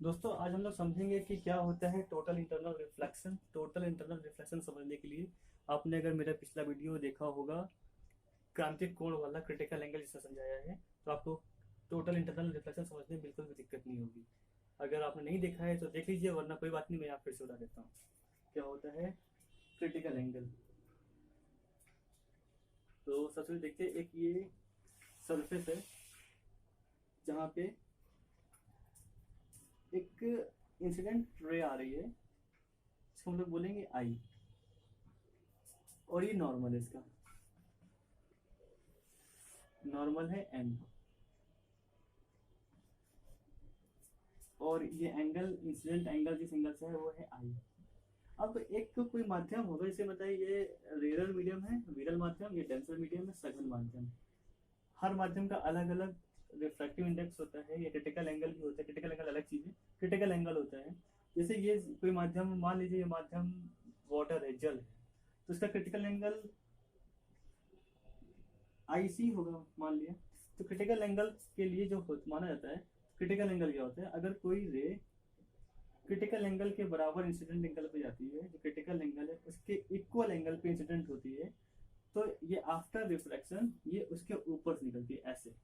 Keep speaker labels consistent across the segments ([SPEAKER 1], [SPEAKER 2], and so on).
[SPEAKER 1] दोस्तों आज हम लोग समझेंगे कि क्या होता है total internal reflection. Total internal reflection समझने के लिए आपने अगर मेरा पिछला वीडियो देखा होगा क्रांतिक कोण वाला क्रिटिकल एंगल जिसे समझाया है, तो आपको टोटल इंटरनल रिफ्लेक्शन समझने में बिल्कुल भी दिक्कत नहीं होगी। अगर आपने नहीं देखा है तो देख लीजिए, वरना कोई बात नहीं, मैं आप फिर से बता देता हूँ क्या होता है क्रिटिकल एंगल। तो सबसे पहले देखते हैं, एक ये सरफेस है जहाँ पे एक इंसिडेंट रे आ रही है, इसको हम लोग बोलेंगे आई, और ये नॉर्मल है, इसका नॉर्मल है एन, और ये एंगल इंसिडेंट एंगल जिस एंगल से है वो है आई। अब एक तो कोई माध्यम होगा, इसे बताइए ये रेरल मीडियम है, विरल माध्यम, ये डेंसर मीडियम है, सघन माध्यम। हर माध्यम का अलग अलग रिफ्रैक्टिव इंडेक्स होता है, ये क्रिटिकल एंगल भी होता है। क्रिटिकल एंगल अलग चीज है, क्रिटिकल एंगल होता है जैसे ये कोई माध्यम, मान लीजिए ये माध्यम वाटर है, जल है, तो इसका क्रिटिकल एंगल आईसी होगा मान लिया। तो क्रिटिकल एंगल के लिए जो माना जाता है, क्रिटिकल एंगल क्या होता है, अगर कोई रे क्रिटिकल एंगल के बराबर इंसिडेंट एंगल पे जाती है, जो क्रिटिकल एंगल है उसके इक्वल एंगल पे इंसिडेंट होती है, तो ये आफ्टर रिफ्लेक्शन ये उसके ऊपर से निकलती है, ऐसे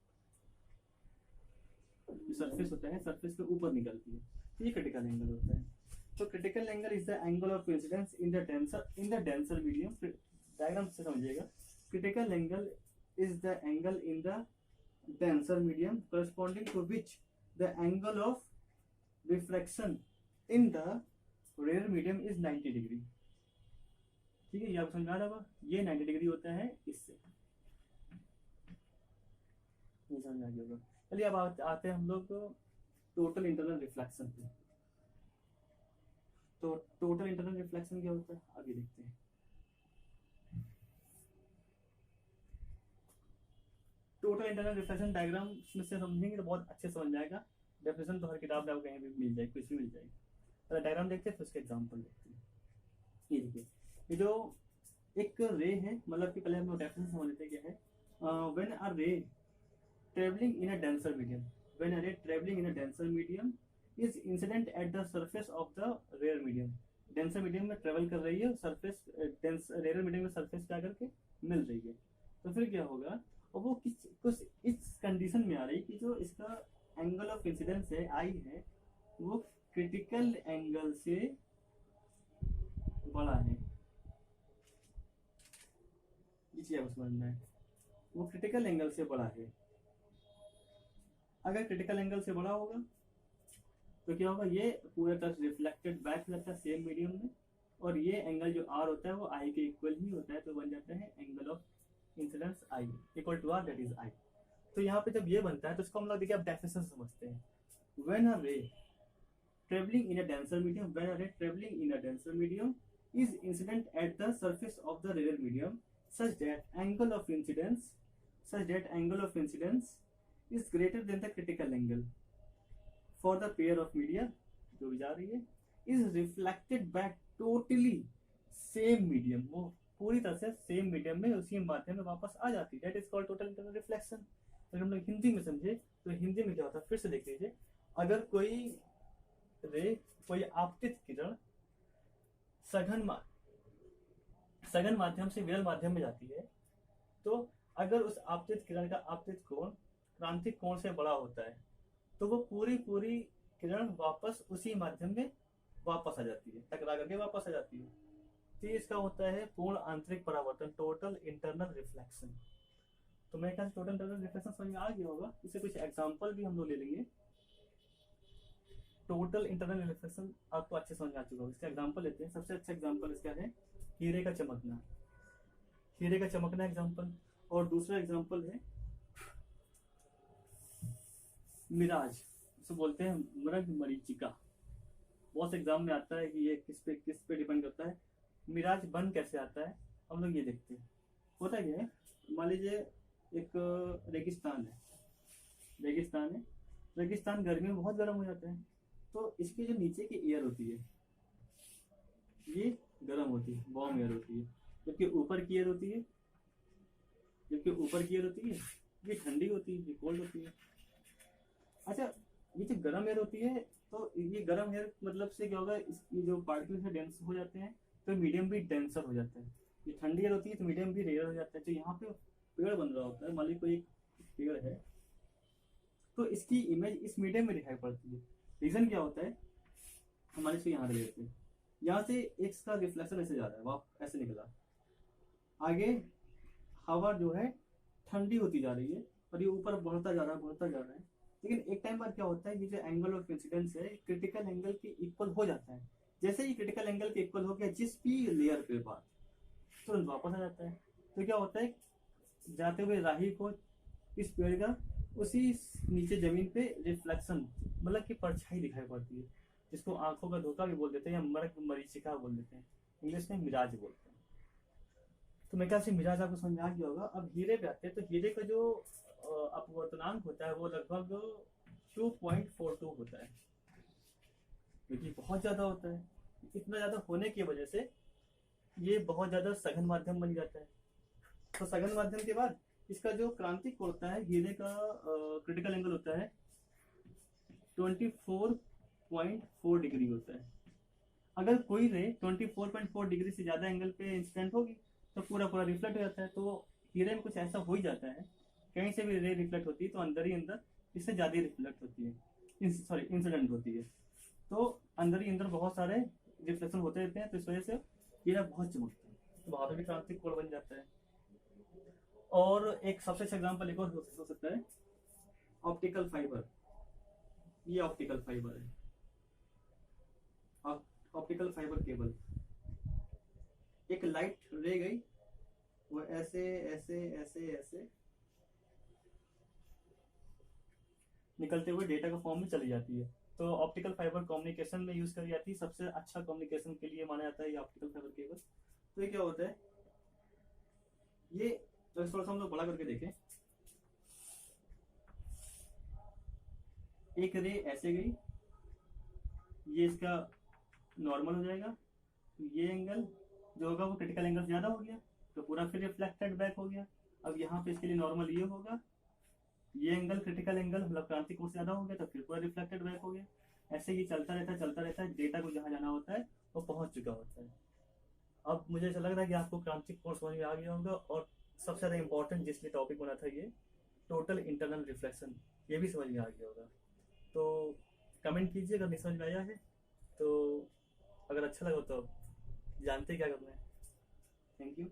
[SPEAKER 1] जो सरफेस होता है सरफेस के ऊपर निकलती है, तो ये क्रिटिकल एंगल होता है। तो critical angle is the angle of incidence in the denser medium. Diagram से समझिएगा, critical angle is the angle in the denser medium corresponding to which the angle of refraction in the rare medium is 90 degree. ठीक है, ये आपको समझ आ रहा होगा, ये 90 डिग्री होता है इससे, ये समझ आ गया होगा। चलिए अब आते हैं हम लोग टोटल इंटरनल रिफ्लेक्शन पे। तो टोटल इंटरनल रिफ्लेक्शन क्या होता है आगे देखते हैं। टोटल इंटरनल रिफ्लेक्शन डायग्राम में से समझेंगे तो बहुत अच्छे समझ जाएगा। डेफिनेशन तो हर किताब में आपको कहीं भी मिल जाए, कुछ भी मिल जाएगी। पहले डायग्राम देखते हैं फिर उसके एग्जांपल देखते हैं। ये देखिए, ये जो एक रे है, मतलब कि पहले हम लोग डेफिनेशन समझ लेते हैं क्या है। When a ray travelling in a denser medium, when a ray travelling in a denser medium is incident at the surface of the rare medium. Denser medium में ट्रेवल कर रही है, सरफेस रेयर मीडियम में surface पे आकर के मिल रही है, तो फिर क्या होगा, और वो कुछ इस कंडीशन में आ रही कि जो इसका एंगल ऑफ इंसिडेंस है आई है, वो क्रिटिकल एंगल से बड़ा है। ये चीज आपको समझना है, वो क्रिटिकल एंगल से बड़ा है। अगर क्रिटिकल एंगल से बड़ा होगा तो क्या होगा, ये पूरा तरह रिफ्लेक्टेड बैक हो जाता है सेम मीडियम में, और ये एंगल जो आर होता है वो आई के इक्वल ही होता है, तो बन जाता है angle of incidence i equal to r, that is i. तो यहाँ पे जब ये बनता है तो इसको हम लोग देखिए अब डेफिनेशन समझते हैं। When a ray travelling in a denser medium, when a ray travelling in a denser medium is incident at the surface of the rare medium such that angle of incidence is greater than the critical angle for the pair of media जो भी जा रही है is reflected back totally same medium, वो पूरी तरह से same medium में उसी माध्यम में वापस आ जाती है, that is called total internal reflection. अगर हम लोग हिंदी में समझे तो हिंदी में क्या होता है, फिर से देख लीजिए। अगर कोई रे, कोई आपतित किरण सघन माध्यम से विरल माध्यम में जाती है, तो अगर उस आपतित किरण का आपतित कोण क्रांतिक कोण से बड़ा होता है, तो वो पूरी पूरी किरण वापस उसी माध्यम में वापस आ जाती है, टकरा करके वापस आ जाती है। तो इसका होता है पूर्ण आंतरिक परावर्तन, टोटल इंटरनल रिफ्लेक्शन। तो मेरे ख्याल से टोटल इंटरनल रिफ्लेक्शन समझ में आ गया होगा। इससे कुछ एग्जांपल भी हम लोग ले लेंगे। टोटल इंटरनल रिफ्लेक्शन आपको अच्छे समझ में आ चुका होगा, इसका एग्जांपल लेते हैं। सबसे अच्छा एग्जांपल इसका है हीरे का चमकना, हीरे का चमकना एग्जांपल। और दूसरा एग्जांपल है मिराज, इसको बोलते हैं मृग मरीचिका। बहुत एग्जाम में आता है कि ये किस पे डिपेंड करता है, मिराज बन कैसे आता है, हम लोग ये देखते हैं। होता क्या है, मान लीजिए एक रेगिस्तान है, रेगिस्तान गर्मी में बहुत गर्म हो जाता है, तो इसकी जो नीचे की एयर होती है ये गर्म होती है, वार्म एयर होती है, जबकि ऊपर की एयर होती है ये ठंडी होती है, ये कोल्ड होती है। अच्छा, ये जो गर्म एयर होती है, तो ये गर्म एयर मतलब से क्या होगा, इसकी जो पार्टिकल्स है डेंस हो जाते हैं, तो मीडियम भी डेंसर हो जाता है। ये ठंडी एयर होती है तो मीडियम भी रेयर हो जाता है। तो यहाँ पे पेड़ बन रहा होता है, मान ली कोई एक पेड़ है, तो इसकी इमेज इस मीडियम में दिखाई पड़ती है। रीजन क्या होता है, हमारे इसको यहाँ ले लेते हैं, यहाँ से एक्स का रिफ्लेक्शन ऐसे जा रहा है, वहाँ ऐसे निकला, आगे हवा जो है ठंडी होती जा रही है और ये ऊपर बढ़ता जा रहा है, बढ़ता जा रहा है। लेकिन एक टाइम बाद क्या होता है, ये जो एंगल ऑफ इंसिडेंस है क्रिटिकल एंगल के इक्वल हो जाता है। जैसे ही क्रिटिकल एंगल के इक्वल हो गया जिस भी लेयर के बाद, तुरंत वापस आ जाता है। तो क्या होता है, जाते हुए राही को इस पेड़ का उसी नीचे जमीन पे रिफ्लेक्शन मतलब कि परछाई दिखाई पड़ती है, जिसको आंखों का धोखा भी बोल देते हैं या मर्ग मरीचिका बोल देते हैं, इंग्लिश में मिराज बोलते हैं। तो मेरे ख्याल से मिराज आपको समझ में आ गया होगा। अब हीरे पे आते हैं, तो हीरे का जो अपवर्तनांक होता है वो लगभग 2.42 होता है, जो कि बहुत ज्यादा होता है। इतना ज्यादा होने की वजह से ये बहुत ज्यादा सघन माध्यम बन जाता है। तो सघन माध्यम के बाद इसका जो क्रांतिक होता है, हीरे का क्रिटिकल एंगल होता है 24.4 डिग्री होता है। अगर कोई रे 24.4 डिग्री से ज्यादा एंगल पे इंसिडेंट होगी तो पूरा पूरा रिफ्लेक्ट हो जाता है। तो हीरे में कुछ ऐसा हो ही जाता है, कहीं से भी रे रिफ्लेक्ट होती है तो अंदर ही अंदर इससे ज्यादा रिफ्लेक्ट होती है, सॉरी इंसिडेंट होती है। तो अंदर ही अंदर बहुत सारे रिफ्लेक्शन होते रहते हैं, तो इस वजह से हीरा बहुत चमकता है, तो वहां पर भी क्रांतिक कोण बन जाता है। और एक सबसे अच्छा एग्जाम्पल एक और हो सकता है, ऑप्टिकल फाइबर। ये ऑप्टिकल फाइबर है, ऑप्टिकल फाइबर केबल। एक लाइट रे गई, वो ऐसे ऐसे ऐसे ऐसे निकलते हुए डेटा का फॉर्म में चली जाती है। तो ऑप्टिकल फाइबर कम्युनिकेशन में यूज करी जाती है, सबसे अच्छा कम्युनिकेशन के लिए माना जाता है ये ऑप्टिकल फाइबर केबल। तो ये क्या होता है, ये तो थोड़ा सा हम लोग बड़ा करके देखें, एक रे ऐसे गई, ये इसका नॉर्मल हो जाएगा, ये एंगल जो होगा वो क्रिटिकल एंगल ज्यादा हो गया तो पूरा फिर रिफ्लेक्टेड बैक हो गया। अब यहाँ पे इसके लिए नॉर्मल ये होगा, ये एंगल क्रिटिकल एंगल मतलब क्रांतिक कोण से ज्यादा हो गया तो फिर पूरा रिफ्लेक्टेड बैक हो गया। ऐसे ही चलता रहता है, चलता रहता है, डेटा को जहाँ जाना होता है वो पहुंच चुका होता है। अब मुझे ऐसा लग रहा है कि आपको क्रांतिक कोण समझ में आ गया होगा, और सबसे ज्यादा इंपॉर्टेंट जिसलिए टॉपिक बना था ये टोटल इंटरनल रिफ्लेक्शन, ये भी समझ में आ गया होगा। तो कमेंट कीजिए अगर नहीं समझ में आया है तो, अगर अच्छा लगा तो जानते क्या करना है। Thank you.